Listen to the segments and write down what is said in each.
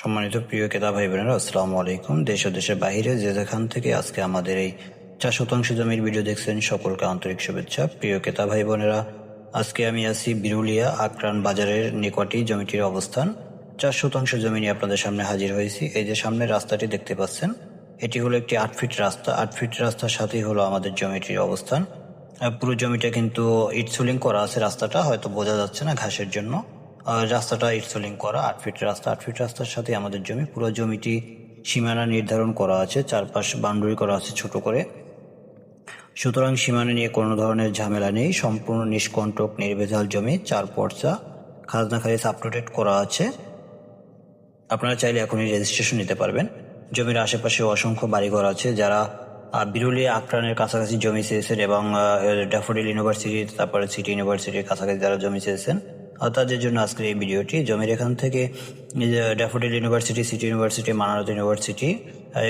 সম্মানিত প্রিয় ক্রেতা ভাই বোনেরা, আসসালামু আলাইকুম। দেশ ও দেশের বাইরে যে যেখান থেকে আজকে আমাদের এই 4 শতাংশ জমির ভিডিও দেখছেন, সকলকে আন্তরিক শুভেচ্ছা। প্রিয় ক্রেতা ভাই বোনেরা, আজকে আমি আছি বিরুলিয়া আকরান বাজারের নিকটেই জমিটির অবস্থান। 4 শতাংশ জমি নিয়ে আপনাদের সামনে হাজির হয়েছি। এই যে সামনে রাস্তাটি দেখতে পাচ্ছেন, এটি হলো একটি 8 ফিট রাস্তা। 8 ফিট রাস্তার সাথেই হলো আমাদের জমিটির অবস্থান। পুরো জমিটা কিন্তু ইটসোলিং করা আছে। রাস্তাটা হয়তো বোঝা যাচ্ছে না ঘাসের জন্য। রাস্তাটা ইটসোলিং করা। 8 ফিট রাস্তা। 8 ফিট রাস্তার সাথে আমাদের জমি। পুরো জমিটি সীমানা নির্ধারণ করা আছে, চারপাশ বাউন্ডারি করা আছে ছোট করে। সুতরাং সীমানা নিয়ে কোনো ধরনের ঝামেলা নেই। সম্পূর্ণ নিষ্কণ্টক নির্ভেজাল জমি। 4 পর্চা খাজনা খারিজ আপ টু ডেট করা আছে। আপনারা চাইলে এখনই রেজিস্ট্রেশন নিতে পারবেন। জমির আশেপাশে অসংখ্য বাড়িঘর আছে। যারা বিরুলিয়া আকরানের কাছাকাছি জমি চেয়েছেন এবং ড্যাফোডিল ইউনিভার্সিটি, তারপরে সিটি ইউনিভার্সিটির কাছাকাছি যারা জমি চেয়েছেন, তাদের জন্য আজকের এই ভিডিওটি। জমির এখান থেকে daffodil university, city university, Manarat university,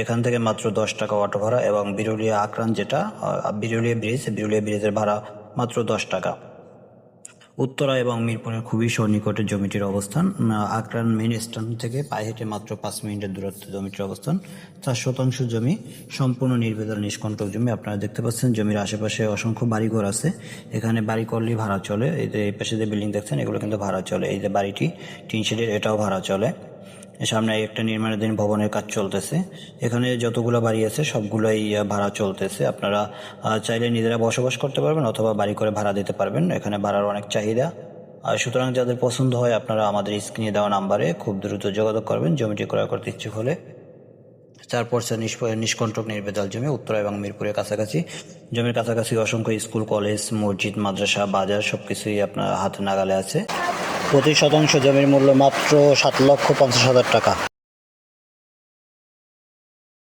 এখান থেকে মাত্র 10 টাকা অটো ভাড়া, এবং বিরুলিয়া আকরান যেটা বিরুলিয়া ব্রিজের ভাড়া মাত্র 10 টাকা। উত্তরা এবং মিরপুরের খুবই সন্নিকটে জমিটির অবস্থান। আকরান মেইন স্টেশন থেকে পায়ে হেঁটে মাত্র 5 মিনিটের দূরত্বে জমিটির অবস্থান। 4 শতাংশ জমি, সম্পূর্ণ নির্ভেজাল নিষ্কণ্টক জমি। আপনারা দেখতে পাচ্ছেন জমির আশেপাশে অসংখ্য বাড়িঘর আছে। এখানে বাড়ি করলেই ভাড়া চলে। এই যে এই পাশে যে বিল্ডিং দেখছেন, এগুলো কিন্তু ভাড়া চলে। এই যে বাড়িটি টিন শেডের, এটাও ভাড়া চলে। সামনে একটা নির্মাণাধীন ভবনের কাজ চলতেছে। এখানে যতগুলো বাড়ি আছে সবগুলোই ভাড়া চলতেছে। আপনারা চাইলে নিজেরা বসবাস করতে পারবেন অথবা বাড়ি করে ভাড়া দিতে পারবেন। এখানে ভাড়ার অনেক চাহিদা। সুতরাং যাদের পছন্দ হয়, আপনারা আমাদের স্ক্রিনে দেওয়া নাম্বারে খুব দ্রুত যোগাযোগ করবেন জমিটি ক্রয় করতে ইচ্ছুক হলে। 4 পর্চা নিষ্কণ্টক নির্ভেজাল জমি, উত্তরা এবং মিরপুরের কাছাকাছি। জমির কাছাকাছি অসংখ্য স্কুল, কলেজ, মসজিদ, মাদ্রাসা, বাজার সবকিছুই আপনার হাতে নাগালে আছে। প্রতি শতাংশ জমির মূল্য মাত্র 7,50,000 টাকা।